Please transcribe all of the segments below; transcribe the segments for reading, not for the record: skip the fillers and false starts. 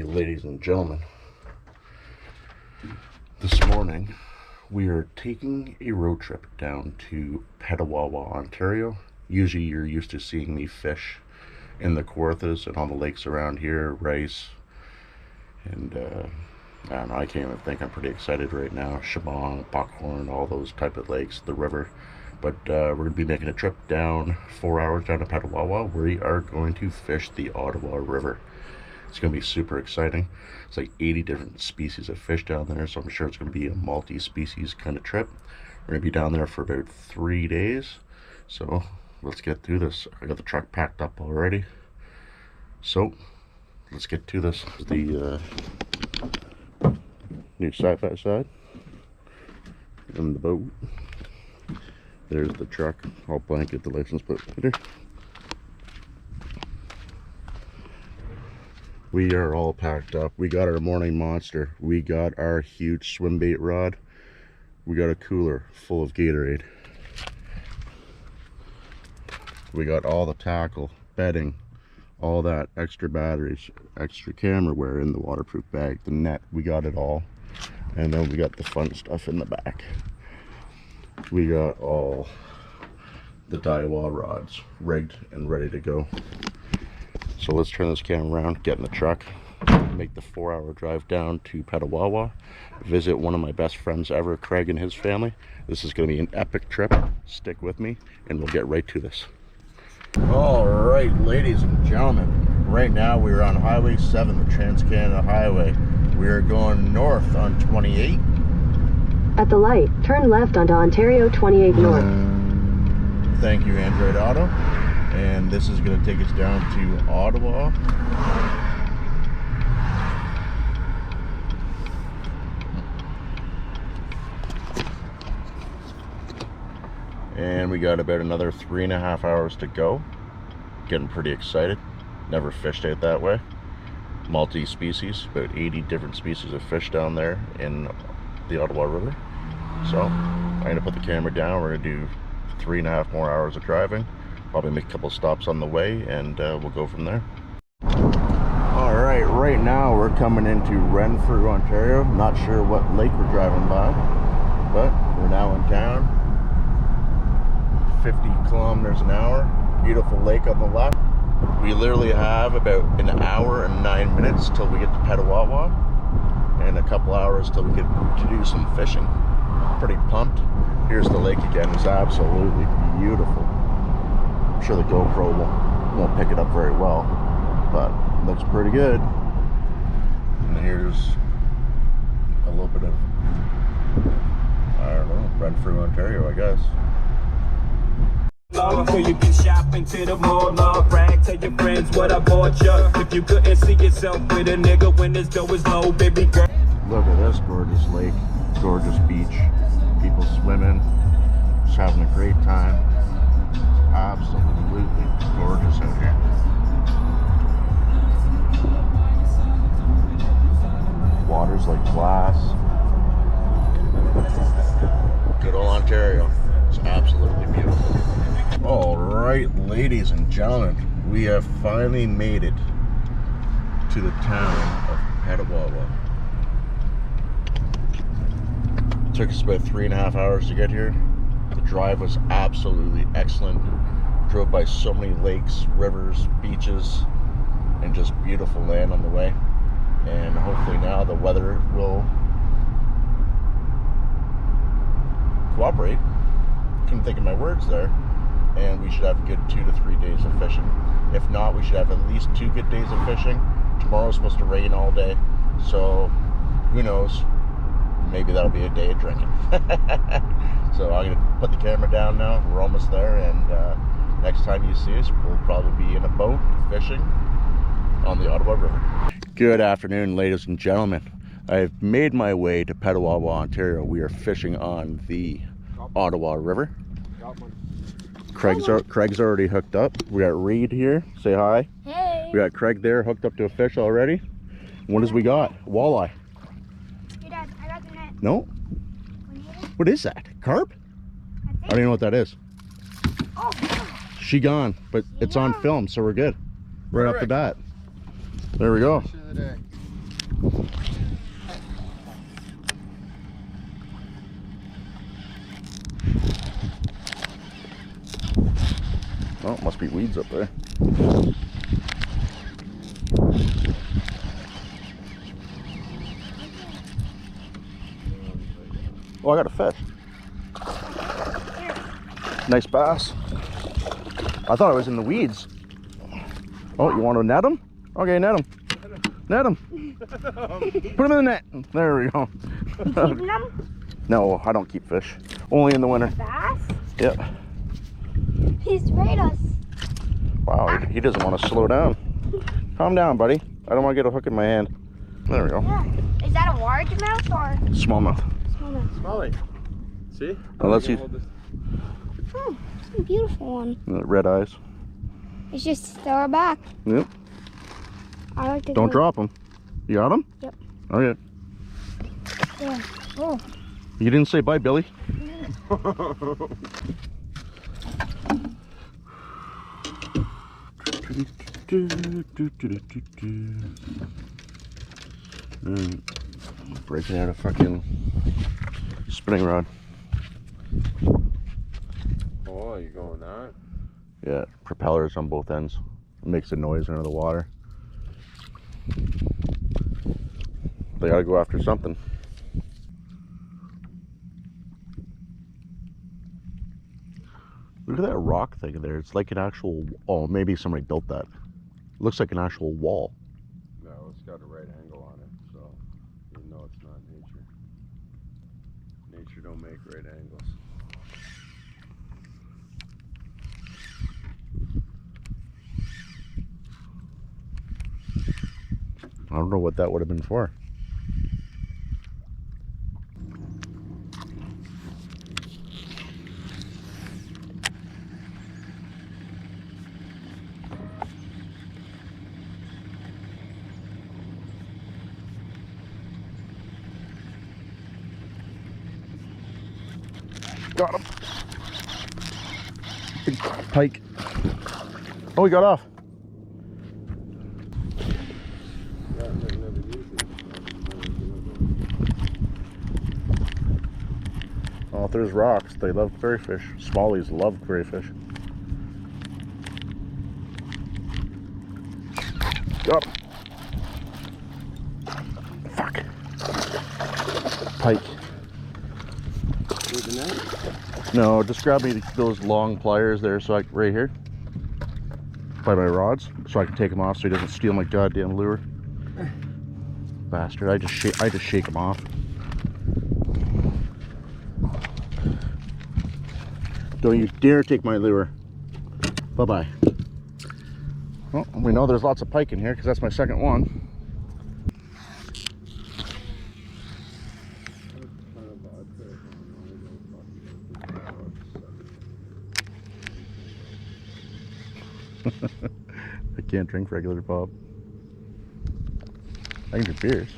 ladies and gentlemen, this morning we are taking a road trip down to Petawawa, Ontario. Usually you're used to seeing me fish in the Kawarthas and all the lakes around here, Rice, and I don't know, I can't even think. I'm pretty excited right now. Shabong, Buckhorn, all those type of lakes, the river. But we're going to be making a trip down 4 hours down to Petawawa. We are going to fish the Ottawa River. It's going to be super exciting. It's like 80 different species of fish down there, so I'm sure it's going to be a multi-species kind of trip. We're going to be down there for about 3 days. So let's get through this. I got the truck packed up already. So let's get to this. The new sci-fi side and the boat. There's the truck. I'll blanket the license plate later. We are all packed up. We got our morning monster. We got our huge swim bait rod. We got a cooler full of Gatorade. We got all the tackle, bedding, all that, extra batteries, extra camera wear in the waterproof bag, the net, we got it all. And then we got the fun stuff in the back. We got all the Petawawa rods rigged and ready to go. So let's turn this camera around, get in the truck, make the 4-hour drive down to Petawawa, visit one of my best friends ever, Craig and his family. This is going to be an epic trip. Stick with me and we'll get right to this. All right, ladies and gentlemen, right now we're on Highway 7, the Trans-Canada Highway. We are going north on 28. At the light, turn left onto Ontario 28 North. Thank you, Android Auto. And this is going to take us down to Ottawa. And we got about another 3.5 hours to go. Getting pretty excited. Never fished out that way. Multi-species, about 80 different species of fish down there in the Ottawa River. So I'm going to put the camera down. We're going to do 3.5 more hours of driving. Probably make a couple stops on the way, and we'll go from there. All right, right now we're coming into Renfrew, Ontario. Not sure what lake we're driving by, but we're now in town. 50 kilometers an hour. Beautiful lake on the left. We literally have about an hour and 9 minutes till we get to Petawawa, and a couple hours till we get to do some fishing. Pretty pumped. Here's the lake again. It's absolutely beautiful. I'm sure the GoPro won't pick it up very well, but it looks pretty good. And here's a little bit of, I don't know, Renfrew, Ontario, I guess. So you can shop into the mall, love, brag, tell your friends what I bought you. If you couldn't see yourself with a nigga when this dough is low, baby girl. Look at this gorgeous lake, gorgeous beach, people swimming, just having a great time. Absolutely gorgeous out here. Water's like glass. Good old Ontario. It's absolutely beautiful. All right, ladies and gentlemen, we have finally made it to the town of Petawawa. Took us about 3.5 hours to get here. The drive was absolutely excellent. Drove by so many lakes, rivers, beaches, and just beautiful land on the way. And hopefully now the weather will cooperate. Couldn't think of my words there. And we should have a good 2 to 3 days of fishing. If not, we should have at least 2 good days of fishing. Tomorrow's supposed to rain all day, so who knows? Maybe that'll be a day of drinking. So I'm gonna put the camera down now. We're almost there, and next time you see us, we'll probably be in a boat fishing on the Ottawa River. Good afternoon, ladies and gentlemen. I've made my way to Petawawa, Ontario. We are fishing on the Ottawa River. Craig's already hooked up. We got Reed here. Say hi. Hey. We got Craig there hooked up to a fish already. What does we got? Walleye. Hey, Dad, I got the net. No? What is that? Carp? I don't even know what that is. Oh, She gone, but it's on film, so we're good. Right off the bat. There we go. Oh, must be weeds up there. Oh, I got a fish. Nice bass. I thought I was in the weeds. Oh, you want to net him? Okay, net him. Net him. Put him in the net. There we go. You keeping them? No, I don't keep fish. Only in the winter. Bass? Yep. He sprayed us. Wow, he doesn't want to slow down. Calm down, buddy. I don't want to get a hook in my hand. There we go. Yeah. Is that a largemouth or Smallmouth. smallmouth? Smelly. See? Unless you... Oh, it's a beautiful one. Red eyes. It's just throw it back. Yep. I like to Don't go- drop them. You got them? Yep. Okay. Yeah. Oh. You didn't say bye, Billy. Breaking out a fucking spinning rod. Oh, you going that? Yeah, propellers on both ends. It makes a noise under the water. They gotta go after something. Look at that rock thing there. It's like an actual... Oh, maybe somebody built that. Looks like an actual wall. No, it's got a right angle on it, so you know it's not nature. Nature don't make right angles. I don't know what that would have been for. Got him. Big pike. Oh, he got off. Oh, if there's rocks, they love crayfish. Smallies love crayfish. Up. Fuck. Pike. With the net? No, just grab me those long pliers there, so right here, by my rods, so I can take them off, so he doesn't steal my goddamn lure. Bastard! I just shake him off. Don't you dare take my lure. Bye bye. Well, we know there's lots of pike in here because that's my second one. I can't drink regular pop. I can drink beers.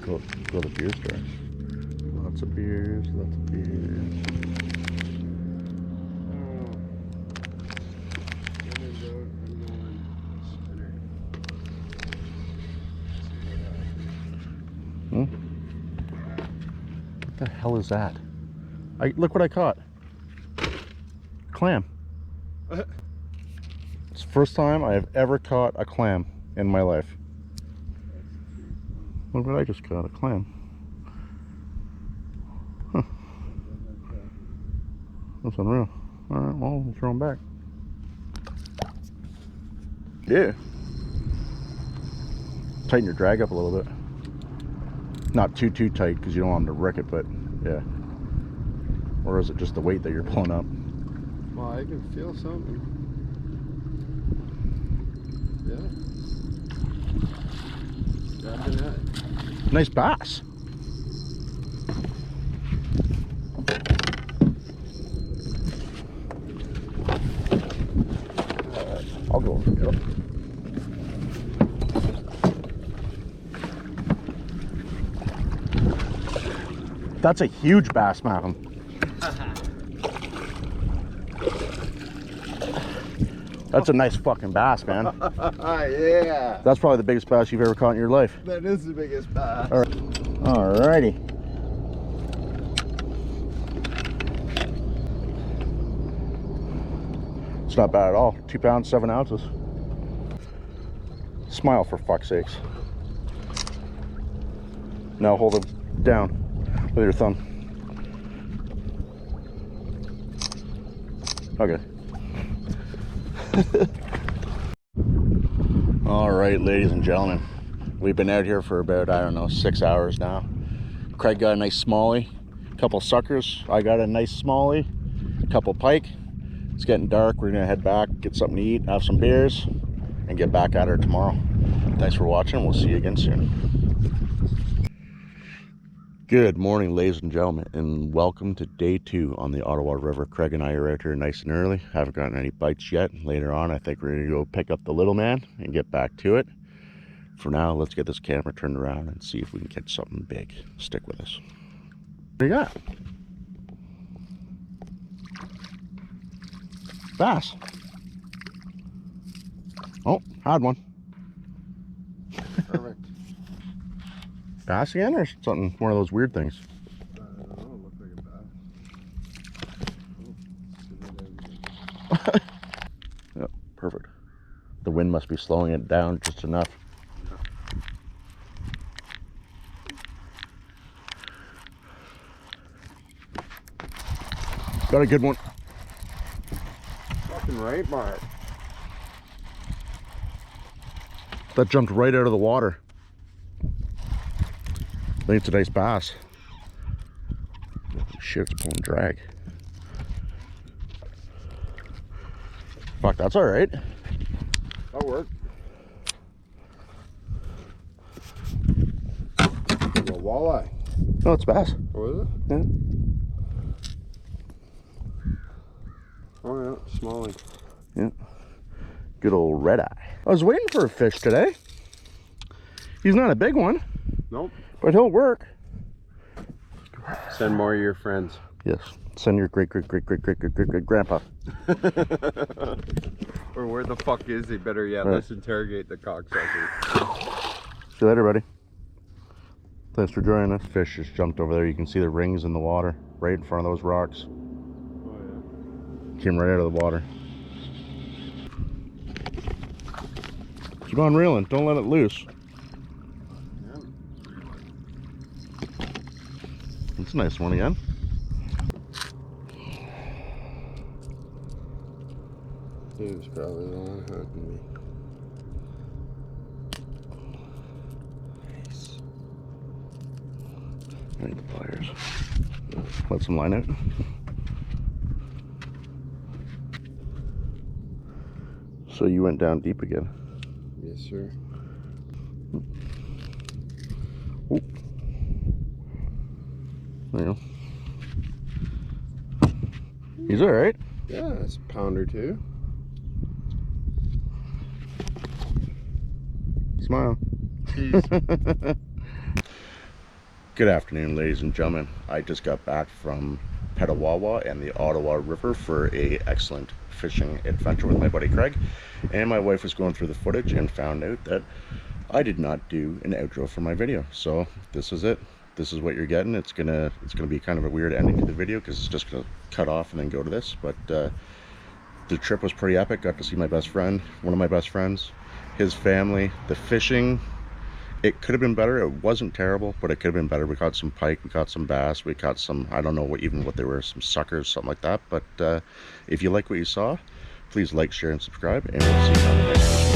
Go to the beer store. Lots of beers, lots of beers. Hmm? What the hell is that? Look what I caught. Clam. It's the first time I have ever caught a clam in my life. Look what I just caught, a clam. Huh. That's unreal. Alright, well, we'll throw them back. Yeah. Tighten your drag up a little bit. Not too tight because you don't want them to wreck it, but yeah. Or is it just the weight that you're pulling up? Well, I can feel something. Yeah. Grab the net. Nice bass. I'll go over there. That's a huge bass, Malcolm. That's a nice fucking bass, man. Yeah. That's probably the biggest bass you've ever caught in your life. That is the biggest bass. All right. Alrighty. It's not bad at all. 2 pounds, 7 ounces. Smile, for fuck's sakes. Now hold it down with your thumb. Okay. All right, ladies and gentlemen, we've been out here for about, I don't know, 6 hours now. Craig got a nice smallie, a couple suckers. I got a nice smallie, a couple pike. It's getting dark. We're gonna head back, get something to eat, have some beers, and get back at her tomorrow. Thanks for watching. We'll see you again soon. Good morning, ladies and gentlemen, and welcome to day 2 on the Ottawa River. Craig and I are out here nice and early. Haven't gotten any bites yet. Later on, I think we're gonna go pick up the little man and get back to it. For now, let's get this camera turned around and see if we can catch something big. Stick with us. What do you got? Bass. Oh, had one. Perfect. Bass again, or something? One of those weird things. I don't know, it looks like a bass. Yep, perfect. The wind must be slowing it down just enough. Got a good one. Fucking right, Mark. That jumped right out of the water. I think it's a nice bass. Shit, it's pulling drag. Fuck, that's all right. That'll work. A walleye. No, it's bass. What is it? Yeah. Oh yeah, smallie. Yeah. Good old red eye. I was waiting for a fish today. He's not a big one, Nope. but he'll work. Send more of your friends. Yes. Send your great grandpa. Or where the fuck is he? Better yet, Right. let's interrogate the cocksucker. See you later, buddy. Thanks for joining us. Fish just jumped over there. You can see the rings in the water right in front of those rocks. Oh yeah. Came right out of the water. Keep on reeling. Don't let it loose. Yeah. That's a nice one again. He was probably the one hooking me. Nice. I need the pliers. Let some line out. So you went down deep again. Yes, sir. Oop. There you go. He's all right. Yeah, it's a pound or two. Smile. Jeez. Good afternoon, ladies and gentlemen. I just got back from Petawawa and the Ottawa River for a excellent fishing adventure with my buddy Craig, and my wife was going through the footage and found out that I did not do an outro for my video. So this is it. This is what you're getting. It's gonna be kind of a weird ending to the video because it's just gonna cut off and then go to this. But the trip was pretty epic. Got to see my best friend, one of my best friends, his family. The fishing, it could have been better. It wasn't terrible, but it could have been better. We caught some pike, we caught some bass, we caught some, I don't know what they were, some suckers, something like that. But if you like what you saw, please like, share, and subscribe, and we'll see you on the next one.